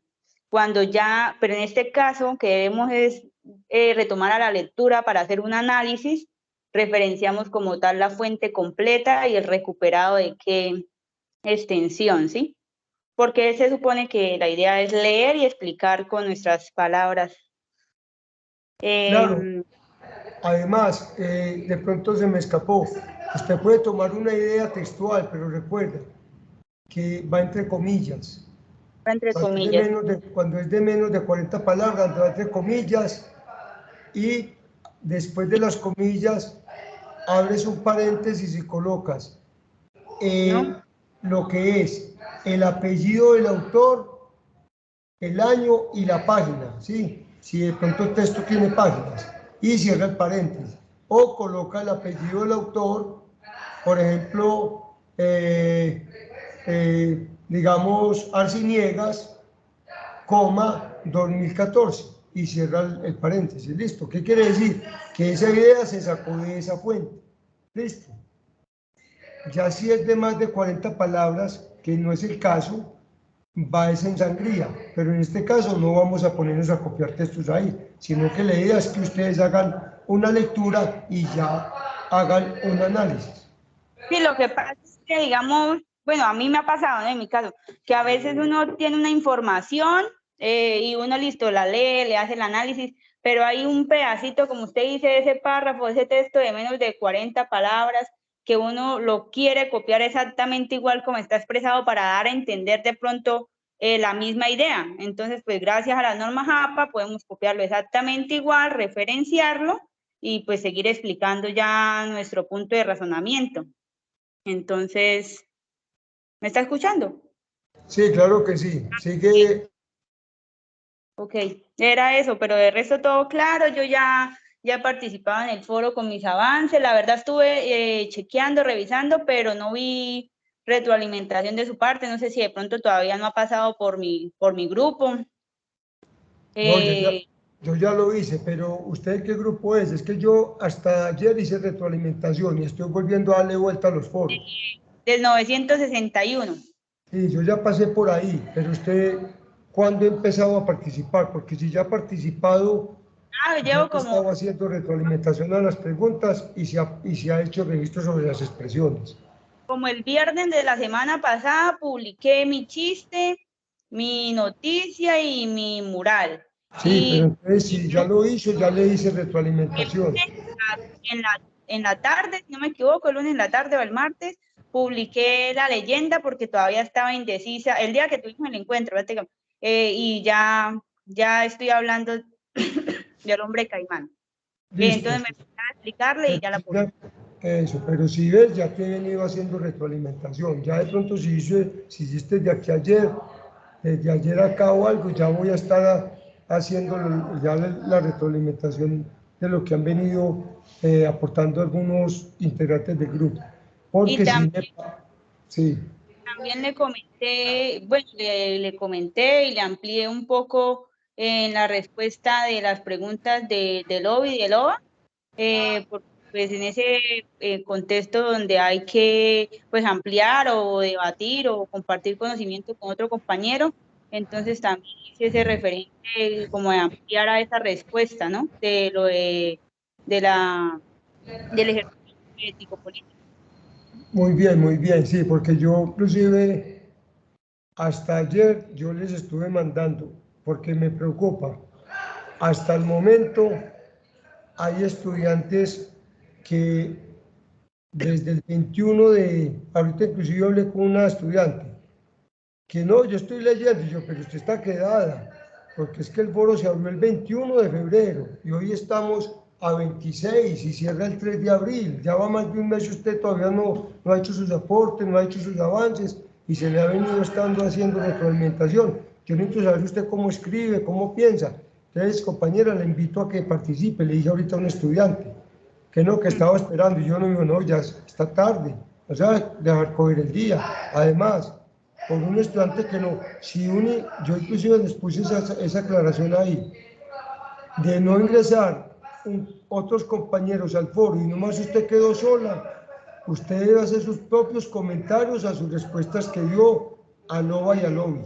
B: Pero en este caso, que debemos es retomar a la lectura para hacer un análisis, referenciamos como tal la fuente completa y el recuperado de qué extensión, ¿sí? Porque se supone que la idea es leer y explicar con nuestras palabras.
A: Claro. Además, de pronto se me escapó. Usted puede tomar una idea textual, pero recuerda que va entre comillas.
B: Entre comillas.
A: Cuando es de menos de 40 palabras, va entre comillas, y después de las comillas abres un paréntesis y colocas
B: ¿No?
A: lo que es el apellido del autor, el año y la página, ¿sí? Si de pronto el texto tiene páginas, y cierra el paréntesis, o coloca el apellido del autor, por ejemplo, digamos Arciniegas, 2014, y cierra el paréntesis. Listo. ¿Qué quiere decir? Que esa idea se sacó de esa fuente. Listo. Ya si es de más de 40 palabras, que no es el caso, va en sangría, pero en este caso no vamos a ponernos a copiar textos ahí, sino que la idea es que ustedes hagan una lectura y ya hagan un análisis.
B: Sí, lo que pasa es que, digamos, bueno, a mí me ha pasado, ¿no? En mi caso, que a veces uno tiene una información y uno listo, la lee, le hace el análisis, pero hay un pedacito, como usted dice, de ese párrafo, ese texto de menos de 40 palabras, que uno lo quiere copiar exactamente igual como está expresado para dar a entender de pronto la misma idea. Entonces, pues gracias a las normas APA podemos copiarlo exactamente igual, referenciarlo y pues seguir explicando ya nuestro punto de razonamiento. Entonces, ¿me está escuchando?
A: Sí, claro que sí. Sigue.
B: Ok, era eso, pero de resto todo claro. Yo ya participaba en el foro con mis avances. La verdad estuve chequeando, revisando, pero no vi retroalimentación de su parte. No sé si de pronto todavía no ha pasado por mi grupo.
A: No, yo ya lo hice, pero ¿usted qué grupo es? Es que yo hasta ayer hice retroalimentación y estoy volviendo a darle vuelta a los foros.
B: Del 961.
A: Sí, yo ya pasé por ahí, pero usted, ¿cuándo ha empezado a participar? Porque si ya ha participado
B: Llevo
A: He estado
B: como,
A: haciendo retroalimentación a las preguntas y se ha hecho registro sobre las expresiones.
B: como el viernes de la semana pasada publiqué mi chiste, mi noticia y mi mural.
A: Sí, pero
B: Y,
A: entonces
B: y
A: si ya lo hizo, ya le hice retroalimentación.
B: en la tarde, si no me equivoco, el lunes en la tarde o el martes, publiqué la leyenda porque todavía estaba indecisa, el día que tuvimos el encuentro, y ya estoy hablando del hombre caimán.
A: Listo.
B: Entonces me puse a explicarle y ya la publiqué.
A: Eso, pero si ves, ya te he venido haciendo retroalimentación. Ya de pronto si hiciste de aquí a ayer, desde ayer acá o algo, ya voy a estar haciendo ya la retroalimentación de lo que han venido aportando algunos integrantes del grupo.
B: Y
A: Porque
B: también,
A: sí,
B: también le comenté, bueno, le comenté y le amplié un poco en la respuesta de las preguntas de Lobby y de Loba, pues en ese contexto donde hay que pues ampliar o debatir o compartir conocimiento con otro compañero, entonces también hice ese referente como de ampliar a esa respuesta, ¿no? De la, del ejercicio ético-político.
A: muy bien, sí, porque yo inclusive hasta ayer yo les estuve mandando, porque me preocupa. Hasta el momento hay estudiantes que desde el 21 ahorita inclusive hablé con una estudiante, que no, yo estoy leyendo, y yo, pero usted está quedada, porque es que el foro se abrió el 21 de febrero y hoy estamos a 26 y cierra el 3 de abril, ya va más de un mes y usted todavía no ha hecho sus aportes, no ha hecho sus avances y se le ha venido estando haciendo retroalimentación. Yo necesito saber usted cómo escribe, cómo piensa. Entonces, compañera, le invito a que participe, le dije ahorita a un estudiante que no, que estaba esperando y yo no digo, no, ya está tarde, o sea, dejar coger el día. Además, por un estudiante que no, si yo inclusive les puse esa aclaración ahí, de no ingresar otros compañeros al foro y nomás usted quedó sola, usted debe hacer sus propios comentarios a sus respuestas que dio a Nova y a Lobby.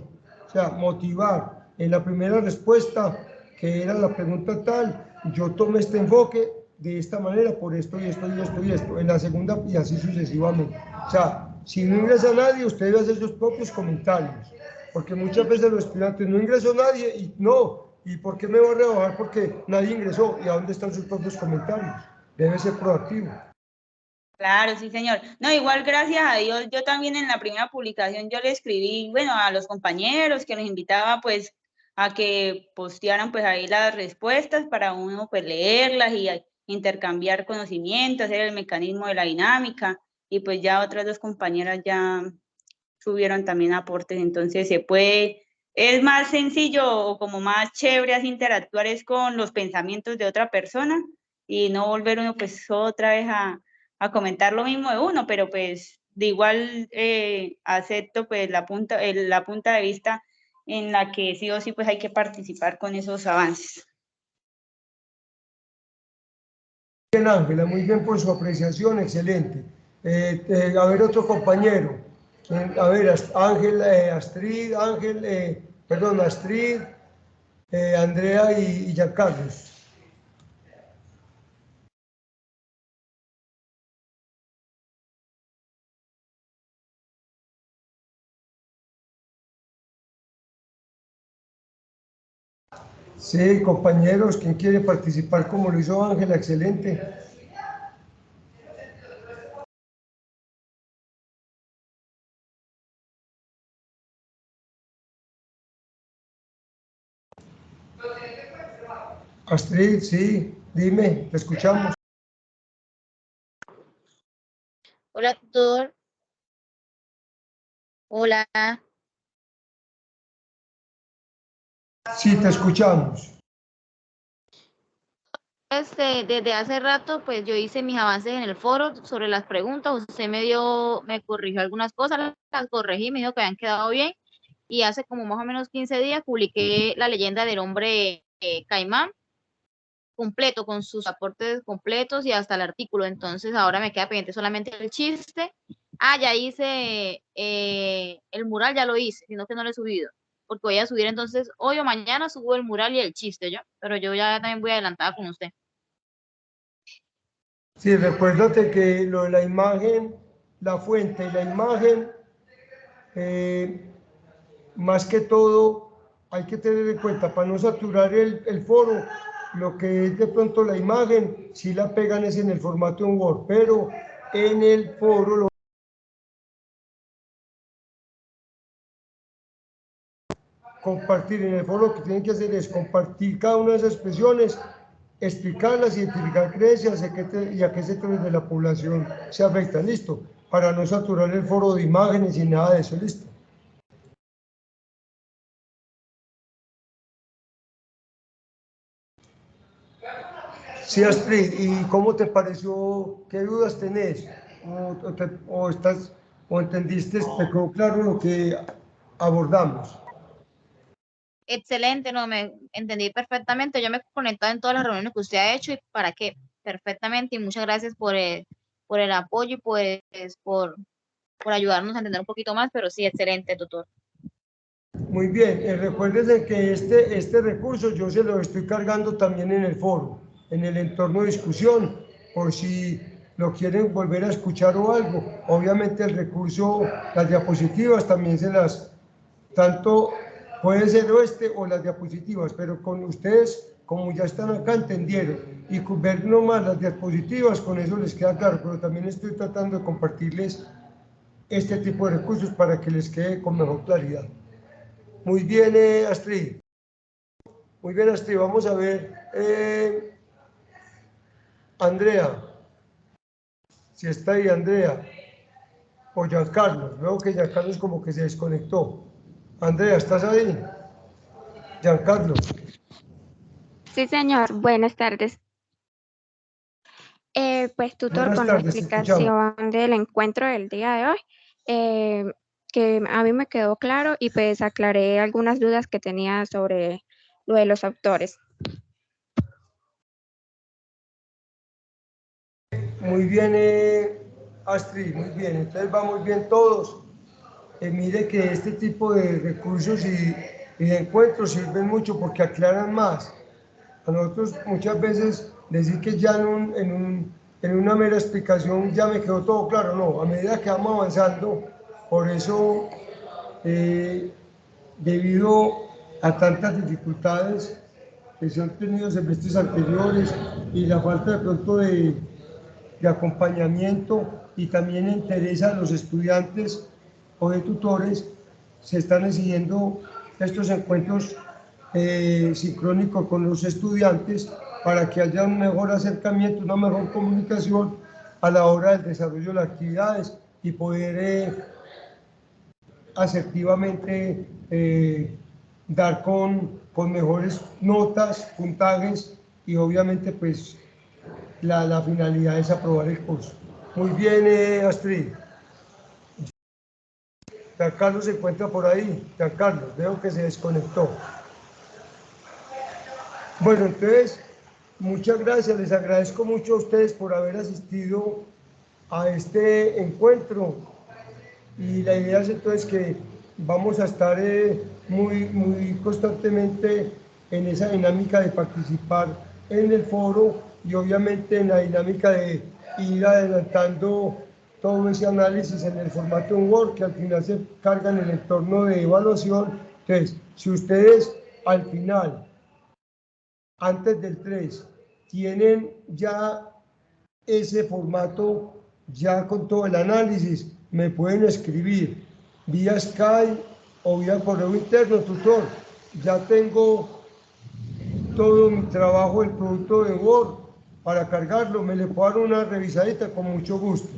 A: O sea, motivar. En la primera respuesta, que era la pregunta tal, yo tomé este enfoque de esta manera, por esto y esto y esto y esto. En la segunda, y así sucesivamente. O sea, si no ingresa nadie, usted debe hacer sus propios comentarios. Porque muchas veces los estudiantes no ingresó nadie y no, ¿y por qué me voy a rebajar? Porque nadie ingresó. ¿Y a dónde están sus propios comentarios? Debe ser proactivo.
B: Claro, sí, señor. No, igual gracias a Dios, yo también en la primera publicación yo le escribí, bueno, a los compañeros que los invitaba pues a que postearan pues ahí las respuestas para uno pues leerlas y intercambiar conocimientos, hacer el mecanismo de la dinámica y pues ya otras dos compañeras ya subieron también aportes, entonces se puede, es más sencillo o como más chévere así interactuar es con los pensamientos de otra persona y no volver uno pues otra vez a comentar lo mismo de uno, pero pues de igual acepto pues la punta de vista en la que sí o sí pues hay que participar con esos avances.
A: Bien, Ángela, muy bien por su apreciación, excelente. A ver, otro compañero. A ver, Ángel, Astrid, perdón, Astrid, Andrea y Giancarlos. Sí, compañeros, ¿quién quiere participar como lo hizo Ángela? Excelente. Astrid, sí, dime, te escuchamos.
D: Hola, tutor. Hola.
A: Sí, te escuchamos.
D: Desde hace rato, pues yo hice mis avances en el foro sobre las preguntas. Usted me corrigió algunas cosas, las corregí, me dijo que habían quedado bien. Y hace como más o menos 15 días publiqué la leyenda del hombre caimán completo, con sus aportes completos y hasta el artículo. Entonces ahora me queda pendiente solamente el chiste. Ah, ya hice el mural, ya lo hice, sino que no lo he subido. porque voy a subir entonces, hoy o mañana subo el mural y el chiste, ¿yo? Pero yo ya también voy adelantada con usted.
A: Sí, recuérdate que lo de la imagen, la fuente y la imagen, más que todo, hay que tener en cuenta, para no saturar el foro, lo que es de pronto la imagen, si la pegan es en el formato en Word, pero en el foro lo compartir en el foro, lo que tienen que hacer es compartir cada una de esas expresiones, explicarlas, identificar creencias y a qué sectores de la población se afecta, listo, para no saturar el foro de imágenes y nada de eso, listo. Sí, Astrid, ¿y cómo te pareció? ¿Qué dudas tenés? ¿O entendiste, te quedó claro lo que abordamos?
D: Excelente, no, me entendí perfectamente. Yo me he conectado en todas las reuniones que usted ha hecho y para qué, perfectamente. Y muchas gracias por el apoyo y pues, por ayudarnos a entender un poquito más, pero sí, excelente, tutor.
A: Muy bien, recuérdense que este recurso yo se lo estoy cargando también en el foro, en el entorno de discusión, por si lo quieren volver a escuchar o algo. Obviamente el recurso, las diapositivas también tanto puede ser o las diapositivas, pero con ustedes, como ya están acá, entendieron, y con ver nomás las diapositivas, con eso les queda claro, pero también estoy tratando de compartirles este tipo de recursos para que les quede con mejor claridad. Muy bien, Astrid. Muy bien, Astrid. Vamos a ver, Andrea, si está ahí, Andrea, o Giancarlo. Veo que Giancarlo como que se desconectó. Andrea, ¿estás ahí? Giancarlo.
E: Sí, señor. Buenas tardes. Pues, tutor,
A: Buenas
E: con la
A: tardes, te escuchamos.
E: explicación del encuentro del día de hoy, que a mí me quedó claro y pues aclaré algunas dudas que tenía sobre lo de los autores.
A: Muy bien, Astrid, muy bien. Entonces vamos bien todos. Mire que este tipo de recursos y de encuentros sirven mucho porque aclaran más. A nosotros muchas veces decir que ya en una mera explicación ya me quedó todo claro, no, a medida que vamos avanzando, por eso, debido a tantas dificultades que se han tenido semestres anteriores y la falta de pronto de acompañamiento y también interés a los estudiantes o de tutores, se están exigiendo estos encuentros sincrónicos con los estudiantes para que haya un mejor acercamiento, una mejor comunicación a la hora del desarrollo de las actividades y poder asertivamente dar con mejores notas, puntajes y obviamente pues la finalidad es aprobar el curso. Muy bien, Astrid. Giancarlo se encuentra por ahí. Giancarlo, veo que se desconectó. Bueno, entonces, muchas gracias. Les agradezco mucho a ustedes por haber asistido a este encuentro. Y la idea es entonces que vamos a estar muy constantemente en esa dinámica de participar en el foro y obviamente en la dinámica de ir adelantando todo ese análisis en el formato en Word, que al final se carga en el entorno de evaluación. Entonces, si ustedes al final, antes del 3, tienen ya ese formato, ya con todo el análisis, me pueden escribir vía Skype o vía correo interno, tutor. Ya tengo todo mi trabajo, el producto de Word, para cargarlo, me le puedo dar una revisadita con mucho gusto.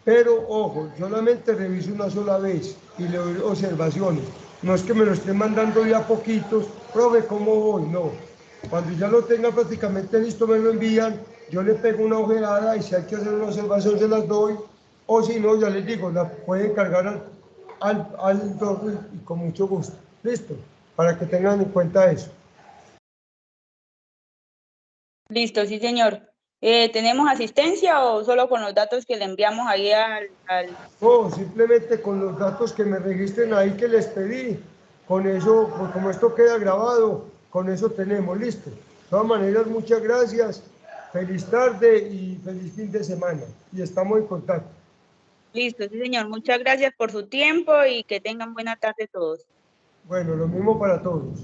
A: Pero ojo, solamente reviso una sola vez y le doy observaciones. No es que me lo estén mandando ya poquitos, profe, ¿cómo voy? No. Cuando ya lo tenga prácticamente listo, me lo envían, yo le pego una ojeada y si hay que hacer una observación se las doy, o si no, ya les digo, la pueden cargar al doble y con mucho gusto. ¿Listo? Para que tengan en cuenta eso.
B: Listo, sí, señor. ¿Tenemos asistencia o solo con los datos que le enviamos ahí al...
A: No, simplemente con los datos que me registren ahí que les pedí, con eso, pues como esto queda grabado, con eso tenemos, listo. De todas maneras, muchas gracias, feliz tarde y feliz fin de semana, y estamos en contacto.
B: Listo, sí, señor. Muchas gracias por su tiempo y que tengan buena tarde todos.
A: Bueno, lo mismo para todos.